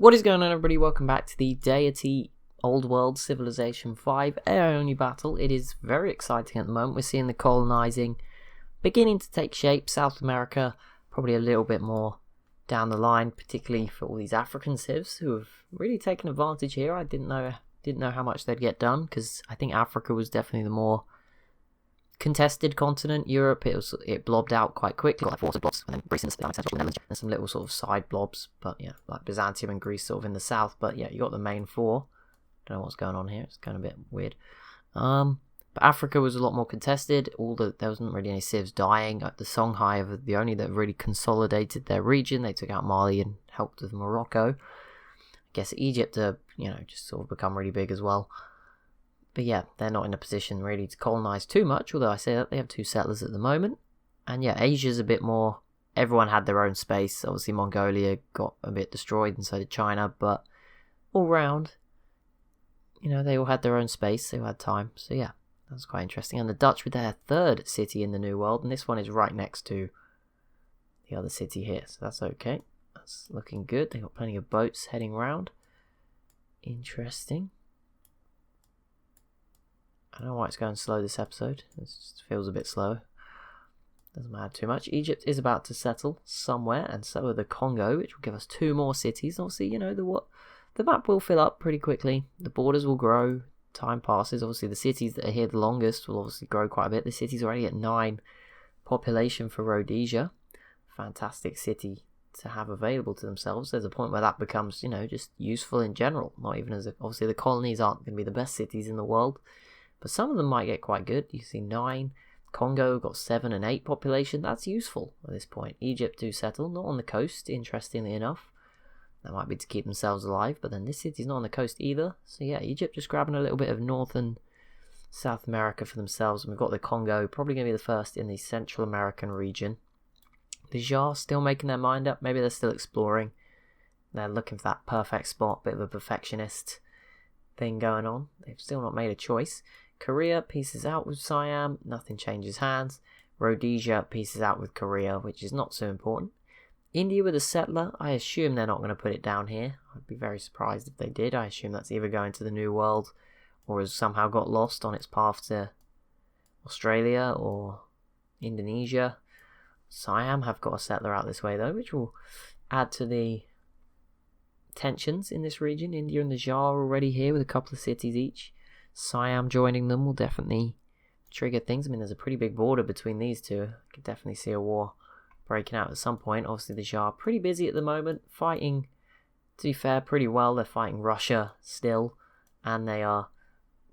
What is going on, everybody? Welcome back to the Deity Old World Civilization 5 AI-only battle. It is very exciting at the moment. We're seeing the colonizing beginning to take shape. South America, probably a little bit more down the line, particularly for all these African civs who have really taken advantage here. I didn't know how much they'd get done, because I think Africa was definitely the more contested continent. Europe, it blobbed out quite quickly, like 4 blobs, and then Greece and some little sort of side blobs, but yeah, like Byzantium and Greece sort of in the south. But yeah, you got the main 4. Don't know what's going on here, it's kind of a bit weird. But Africa was a lot more contested. There wasn't really any civs dying. The Songhai are the only that really consolidated their region. They took out Mali and helped with Morocco. I guess Egypt just sort of become really big as well. But yeah, they're not in a position really to colonize too much, although I say that they have 2 settlers at the moment. And yeah, Asia's a bit more, everyone had their own space. Obviously Mongolia got a bit destroyed, and so did China, but all round, they all had their own space, they all had time. So yeah, that's quite interesting. And the Dutch with their 3rd city in the New World, and this one is right next to the other city here, so that's okay. That's looking good. They got plenty of boats heading round. Interesting. I don't know why it's going slow this episode. It just feels a bit slow. Doesn't matter too much. Egypt is about to settle somewhere, and so are the Congo, which will give us 2 more cities. Obviously, the map will fill up pretty quickly. The borders will grow. Time passes. Obviously, the cities that are here the longest will obviously grow quite a bit. The city's already at 9 population for Rhodesia. Fantastic city to have available to themselves. There's a point where that becomes, just useful in general. Not even obviously the colonies aren't going to be the best cities in the world, but some of them might get quite good. You see 9. Congo got 7 and 8 population. That's useful at this point. Egypt do settle, not on the coast, interestingly enough. That might be to keep themselves alive, but then this city's not on the coast either. So yeah, Egypt just grabbing a little bit of North and South America for themselves. And we've got the Congo, probably going to be the first in the Central American region. The Jar still making their mind up. Maybe they're still exploring. They're looking for that perfect spot, bit of a perfectionist thing going on. They've still not made a choice. Korea pieces out with Siam, nothing changes hands. Rhodesia pieces out with Korea, which is not so important. India with a settler, I assume they're not going to put it down here. I'd be very surprised if they did. I assume that's either going to the New World or has somehow got lost on its path to Australia or Indonesia. Siam have got a settler out this way though, which will add to the tensions in this region. India and the Jar are already here with a couple of cities each. Siam joining them will definitely trigger things. I mean, there's a pretty big border between these two. I could definitely see a war breaking out at some point. Obviously, the Jar are pretty busy at the moment, fighting, to be fair, pretty well. They're fighting Russia still, and they are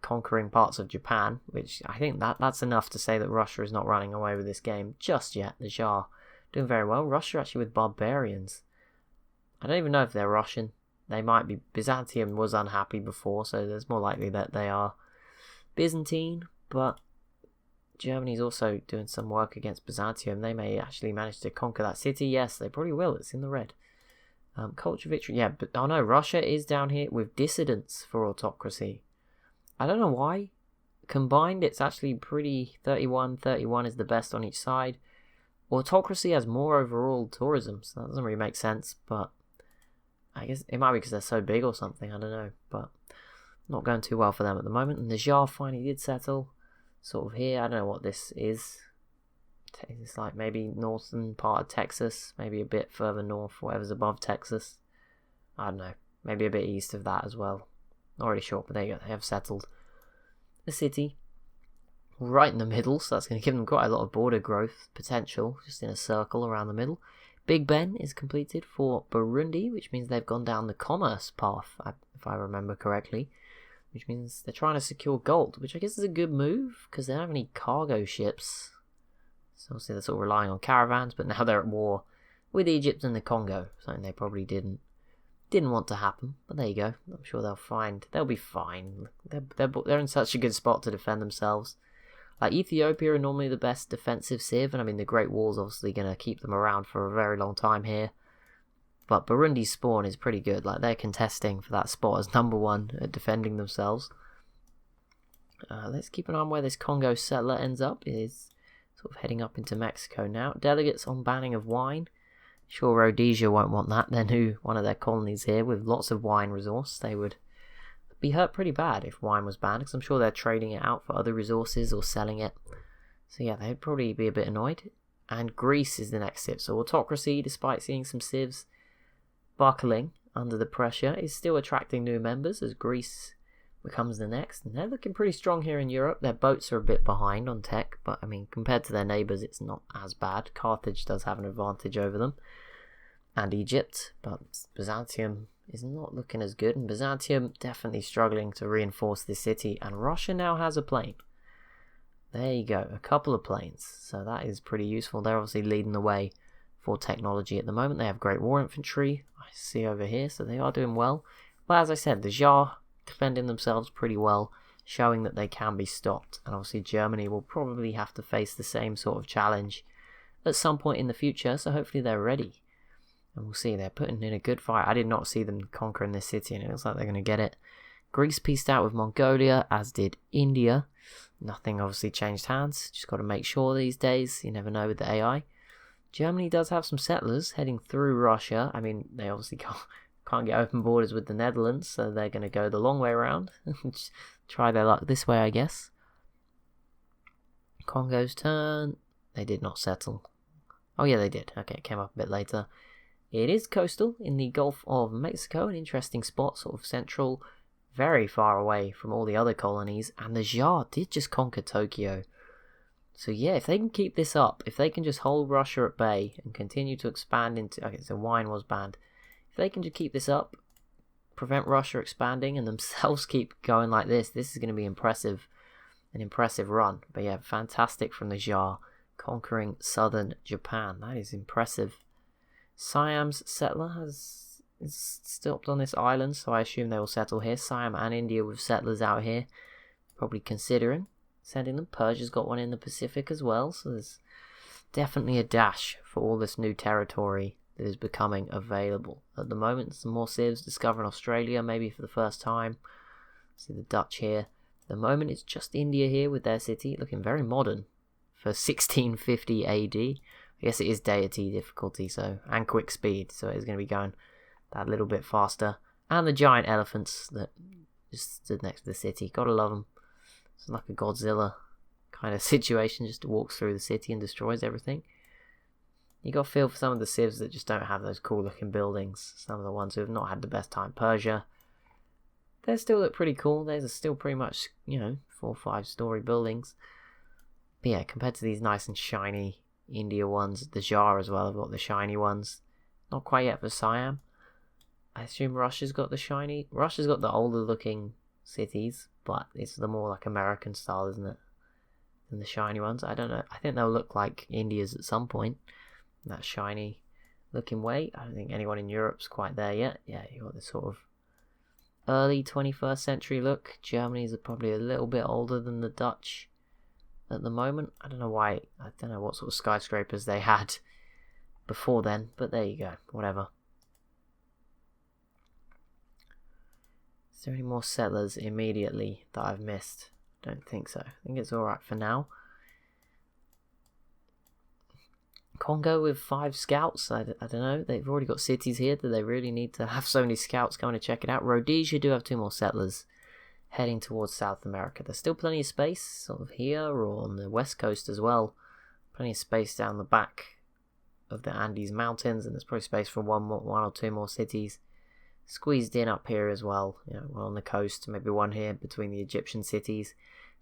conquering parts of Japan, which I think that's enough to say that Russia is not running away with this game just yet. The Jar doing very well. Russia actually with barbarians. I don't even know if they're Russian. They might be. Byzantium was unhappy before, so there's more likely that they are Byzantine, but Germany's also doing some work against Byzantium. They may actually manage to conquer that city. Yes, they probably will. It's in the red. Culture victory. Yeah, but oh no, Russia is down here with dissidents for autocracy. I don't know why. Combined, it's actually pretty 31 is the best on each side. Autocracy has more overall tourism, so that doesn't really make sense, but I guess it might be because they're so big or something, I don't know, but not going too well for them at the moment. And the Jar finally did settle, sort of here. I don't know what this is. It's like maybe northern part of Texas, maybe a bit further north, whatever's above Texas. I don't know, maybe a bit east of that as well. Not really sure, but there you go, they have settled the city right in the middle, so that's going to give them quite a lot of border growth potential, just in a circle around the middle. Big Ben is completed for Burundi, which means they've gone down the commerce path, if I remember correctly, which means they're trying to secure gold, which I guess is a good move, because they don't have any cargo ships. So obviously they're sort of relying on caravans, but now they're at war with Egypt and the Congo, something they probably didn't want to happen, but there you go. I'm sure they'll be fine. They're in such a good spot to defend themselves. Like Ethiopia are normally the best defensive civ, and I mean the Great Wall's obviously going to keep them around for a very long time here. But Burundi's spawn is pretty good. Like they're contesting for that spot as number 1 at defending themselves. Let's keep an eye on where this Congo settler ends up. It is sort of heading up into Mexico now. Delegates on banning of wine. Sure, Rhodesia won't want that. They're one of their colonies here with lots of wine resource. They would be hurt pretty bad if wine was banned, because I'm sure they're trading it out for other resources or selling it. So yeah, they'd probably be a bit annoyed. And Greece is the next civ. So autocracy, despite seeing some civs buckling under the pressure, is still attracting new members as Greece becomes the next. And they're looking pretty strong here in Europe. Their boats are a bit behind on tech, but I mean, compared to their neighbours, it's not as bad. Carthage does have an advantage over them, and Egypt, but Byzantium is not looking as good, and Byzantium definitely struggling to reinforce this city, and Russia now has a plane. There you go, a couple of planes, so that is pretty useful. They're obviously leading the way for technology at the moment. They have great war infantry, I see over here, so they are doing well. But as I said, the Tsar defending themselves pretty well, showing that they can be stopped. And obviously Germany will probably have to face the same sort of challenge at some point in the future, so hopefully they're ready. And we'll see, they're putting in a good fight. I did not see them conquering this city, and it looks like they're going to get it. Greece pieced out with Mongolia, as did India. Nothing obviously changed hands. Just got to make sure these days. You never know with the AI. Germany does have some settlers heading through Russia. I mean, they obviously can't get open borders with the Netherlands, so they're going to go the long way around. Try their luck this way, I guess. Congo's turn. They did not settle. Oh yeah, they did. Okay, it came up a bit later. It is coastal in the Gulf of Mexico, an interesting spot, sort of central, very far away from all the other colonies, and the Tsar did just conquer Tokyo. So yeah, if they can keep this up, if they can just hold Russia at bay and continue to expand into... Okay, so wine was banned. If they can just keep this up, prevent Russia expanding, and themselves keep going like this is going to be impressive. An impressive run. But yeah, fantastic from the Tsar, conquering southern Japan. That is impressive. Siam's settler is stopped on this island, so I assume they will settle here. Siam and India with settlers out here, probably considering sending them. Persia's got one in the Pacific as well, so there's definitely a dash for all this new territory that is becoming available. At the moment, some more civs discovering Australia, maybe for the first time. See the Dutch here. At the moment, it's just India here with their city, looking very modern for 1650 AD. I guess it is Deity difficulty, so, and quick speed, so it's going to be going that little bit faster. And the giant elephants that just stood next to the city. Gotta love them. It's like a Godzilla kind of situation, just walks through the city and destroys everything. You got to feel for some of the civs that just don't have those cool looking buildings. Some of the ones who have not had the best time. Persia, they still look pretty cool. They're still pretty much, 4 or 5 story buildings. But yeah, compared to these nice and shiny India ones, the Tsar as well have got the shiny ones. Not quite yet for Siam. I assume Russia's got the shiny. Russia's got the older looking cities, but it's the more like American style, isn't it? Than the shiny ones. I don't know. I think they'll look like India's at some point. That shiny looking way. I don't think anyone in Europe's quite there yet. Yeah, you got this sort of early 21st century look. Germany's probably a little bit older than the Dutch at the moment. I don't know why. I don't know what sort of skyscrapers they had before then, but there you go. Whatever. Is there any more settlers immediately that I've missed? Don't think so. I think it's alright for now. Congo with 5 scouts. I don't know. They've already got cities here. Do they really need to have so many scouts going to check it out? Rhodesia do have 2 more settlers heading towards South America. There's still plenty of space sort of here or on the west coast as well. Plenty of space down the back of the Andes Mountains, and there's probably space for one or 2 more cities squeezed in up here as well. One on the coast, maybe one here between the Egyptian cities.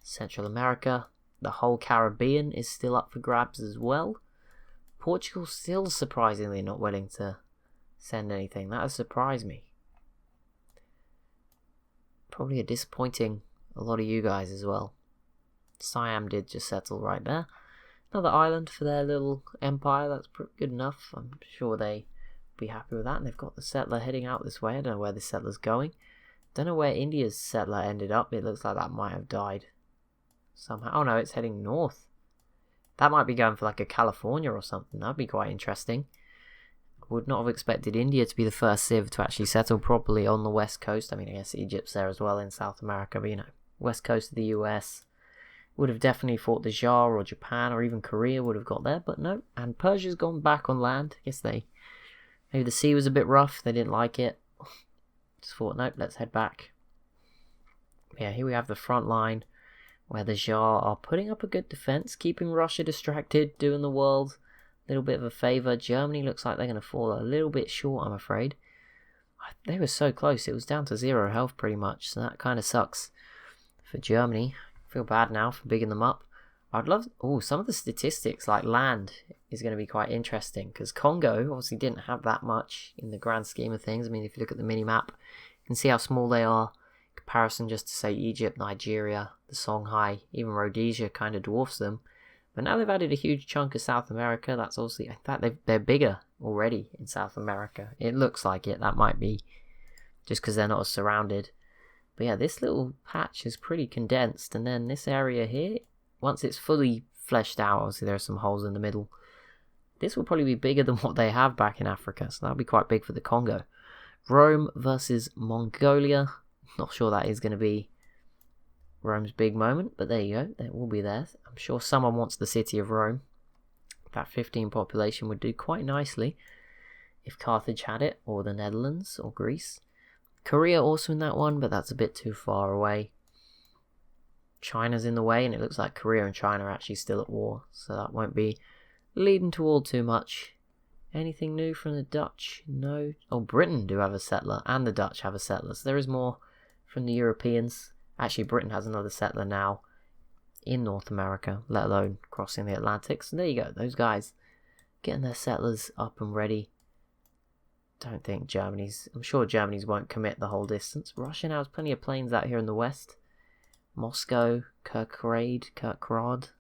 Central America, the whole Caribbean is still up for grabs as well. Portugal still surprisingly not willing to send anything. That has surprised me. Probably a disappointing a lot of you guys as well. Siam did just settle right there. Another island for their little empire. That's good enough. I'm sure they be happy with that. And they've got the settler heading out this way. I don't know where the settler's going. Don't know where India's settler ended up. It looks like that might have died somehow. Oh no, it's heading north. That might be going for like a California or something. That'd be quite interesting. Would not have expected India to be the first civ to actually settle properly on the west coast. I mean, I guess Egypt's there as well in South America, but west coast of the US. Would have definitely thought the Tsar or Japan or even Korea would have got there, but no. And Persia's gone back on land. I guess they Maybe the sea was a bit rough, they didn't like it. Just thought, nope, let's head back. Yeah, here we have the front line, where the Tsar are putting up a good defense, keeping Russia distracted, doing the world a little bit of a favor. Germany looks like they're going to fall a little bit short, I'm afraid. They were so close, it was down to 0 health pretty much, so that kind of sucks for Germany. I feel bad now for bigging them up. I'd love... Oh, some of the statistics, like land, is going to be quite interesting, because Congo obviously didn't have that much in the grand scheme of things. I mean, if you look at the mini-map, you can see how small they are. In comparison just to, say, Egypt, Nigeria, the Songhai, even Rhodesia kind of dwarfs them. But now they've added a huge chunk of South America. That's obviously... In fact, they're bigger already in South America. It looks like it. That might be just because they're not as surrounded. But yeah, this little patch is pretty condensed. And then this area here, once it's fully fleshed out, obviously there are some holes in the middle. This will probably be bigger than what they have back in Africa. So that'll be quite big for the Congo. Rome versus Mongolia. Not sure that is going to be Rome's big moment, but there you go. It will be there. I'm sure someone wants the city of Rome. That 15 population would do quite nicely if Carthage had it, or the Netherlands, or Greece. Korea also in that one, but that's a bit too far away. China's in the way, and it looks like Korea and China are actually still at war, so that won't be leading to all too much. Anything new from the Dutch? No. Oh, Britain do have a settler, and the Dutch have a settler, so there is more from the Europeans. Actually, Britain has another settler now in North America, let alone crossing the Atlantic. So there you go, those guys getting their settlers up and ready. Don't think Germany's... I'm sure Germany's won't commit the whole distance. Russia now has plenty of planes out here in the west. Moscow, Kirkrad.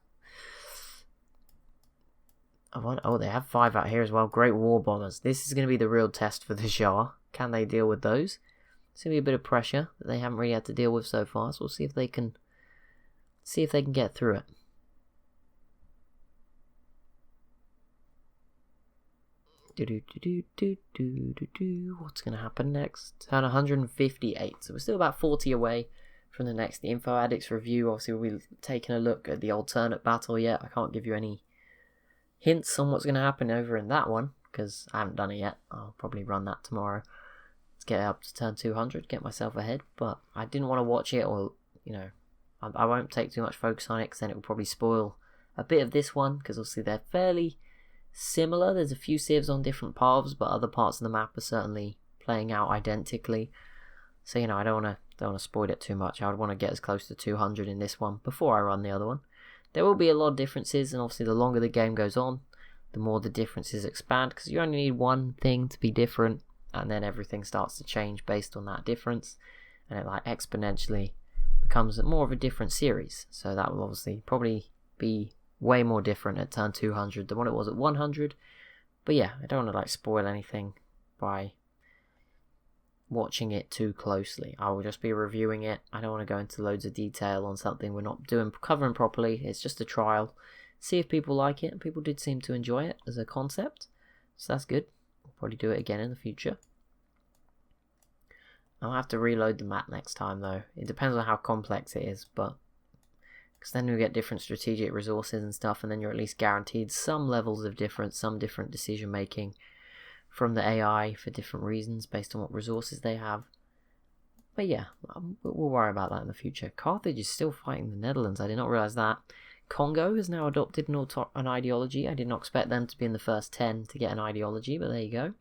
Oh, they have 5 out here as well. Great war bombers. This is going to be the real test for the Tsar. Can they deal with those? It's going to be a bit of pressure that they haven't really had to deal with so far. So we'll see if they can get through it. What's going to happen next? Turn 158. So we're still about 40 away from the next Info Addicts review. Obviously, we'll be taking a look at the alternate battle yet. I can't give you any hints on what's going to happen over in that one, because I haven't done it yet. I'll probably run that tomorrow. Let's get up to turn 200, get myself ahead. But I didn't want to watch it, or, you know, I won't take too much focus on it, because then it will probably spoil a bit of this one, because obviously they're fairly similar. There's a few civs on different paths, but other parts of the map are certainly playing out identically. So, you know, I don't want to spoil it too much. I would want to get as close to 200 in this one before I run the other one. There will be a lot of differences, and obviously the longer the game goes on, the more the differences expand, because you only need one thing to be different, and then everything starts to change based on that difference, and it like exponentially becomes more of a different series. So that will obviously probably be way more different at turn 200 than what it was at 100. But yeah, I don't want to like spoil anything by watching it too closely. I will just be reviewing it. I don't want to go into loads of detail on something we're not covering properly. It's just a trial. See if people like it, and people did seem to enjoy it as a concept, so that's good. We'll probably do it again in the future. I'll have to reload the map next time though. It depends on how complex it is, but because then you'll get different strategic resources and stuff, and then you're at least guaranteed some levels of difference, some different decision making from the AI for different reasons based on what resources they have. But yeah, we'll worry about that in the future. Carthage is still fighting the Netherlands. I did not realise that. Congo has now adopted an ideology. I did not expect them to be in the first 10 to get an ideology, but there you go.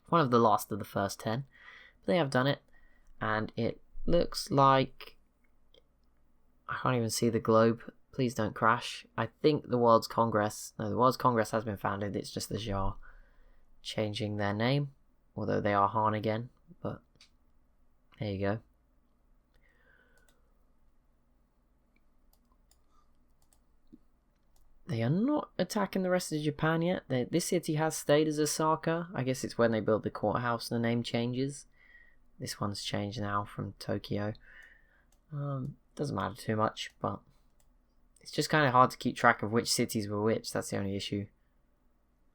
One of the last of the first 10. But they have done it, and it looks like... I can't even see the globe. Please don't crash. I think the World's Congress... No, the World's Congress has been founded. It's just the Tsar changing their name, although they are Han again, but there you go. They are not attacking the rest of Japan yet. This city has stayed as Osaka. I guess it's when they build the courthouse and the name changes. This one's changed now from Tokyo. Doesn't matter too much, but it's just kind of hard to keep track of which cities were which. That's the only issue.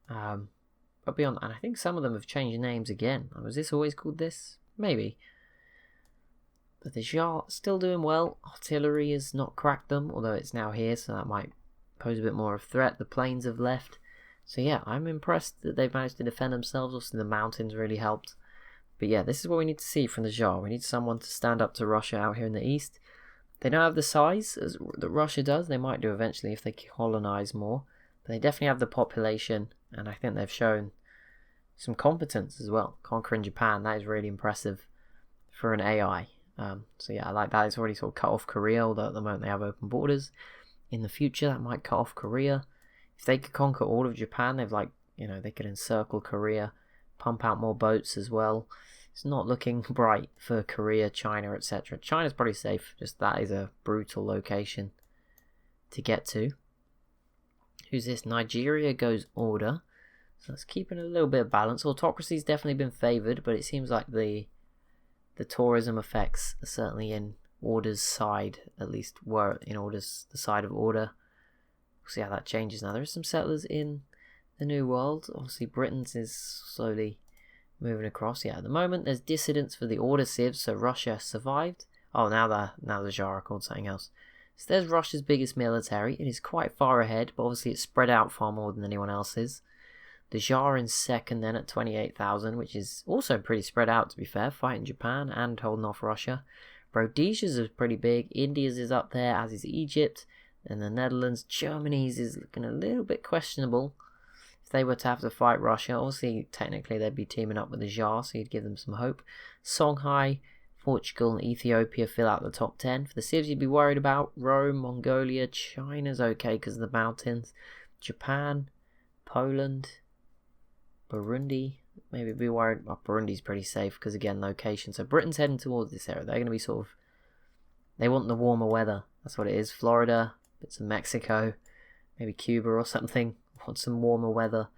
But beyond that, and I think some of them have changed names again. Was this always called this? Maybe. But the Tsar still doing well. Artillery has not cracked them, although it's now here, so that might pose a bit more of a threat. The planes have left. So yeah, I'm impressed that they've managed to defend themselves. Also, the mountains really helped. But yeah, this is what we need to see from the Tsar. We need someone to stand up to Russia out here in the east. They don't have the size that Russia does. They might do eventually if they colonize more. But they definitely have the population, and I think they've shown some competence as well. Conquering Japan, that is really impressive for an AI. So yeah, I like that. It's already sort of cut off Korea, although at the moment they have open borders. In the future, that might cut off Korea. If they could conquer all of Japan, they've they could encircle Korea, pump out more boats as well. It's not looking bright for Korea, China, etc. China's probably safe, just that is a brutal location to get to. Who's this? Nigeria goes order. So that's keeping a little bit of balance. Autocracy's definitely been favoured, but it seems like the tourism effects are certainly in order's side, at least were in order's the side of order. We'll see how that changes now. There are some settlers in the New World. Obviously, Britain's is slowly moving across. Yeah, at the moment there's dissidents for the order civs, so Russia survived. Oh, now the Tsar are called something else. So there's Russia's biggest military. It is quite far ahead, but obviously it's spread out far more than anyone else's. The Tsar in second then at 28,000, which is also pretty spread out to be fair, fighting Japan and holding off Russia. Rhodesia's is pretty big. India's is up there, as is Egypt, and the Netherlands. Germany's is looking a little bit questionable. If they were to have to fight Russia, obviously, technically, they'd be teaming up with the Tsar, so you'd give them some hope. Songhai, Portugal, and Ethiopia fill out the top 10. For the civs you'd be worried about, Rome, Mongolia, China's okay because of the mountains. Japan, Poland, Burundi, maybe be worried. Oh, Burundi's pretty safe because, again, location. So Britain's heading towards this area. They're going to be sort of... They want the warmer weather. That's what it is. Florida, bits of Mexico, maybe Cuba or something. Want some warmer weather.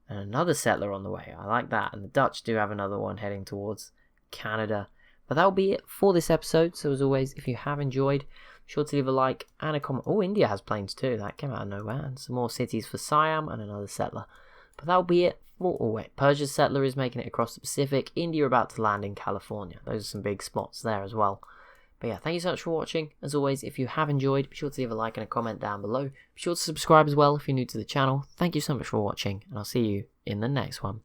And another settler on the way. I like that. And the Dutch do have another one heading towards Canada. But that'll be it for this episode. So as always, if you have enjoyed, be sure to leave a like and a comment. Oh, India has planes too. That came out of nowhere. And some more cities for Siam and another settler. But that'll be it for... Oh wait, Persia's settler is making it across the Pacific. India about to land in California. Those are some big spots there as well. But yeah, thank you so much for watching. As always, if you have enjoyed, be sure to leave a like and a comment down below. Be sure to subscribe as well if you're new to the channel. Thank you so much for watching, and I'll see you in the next one.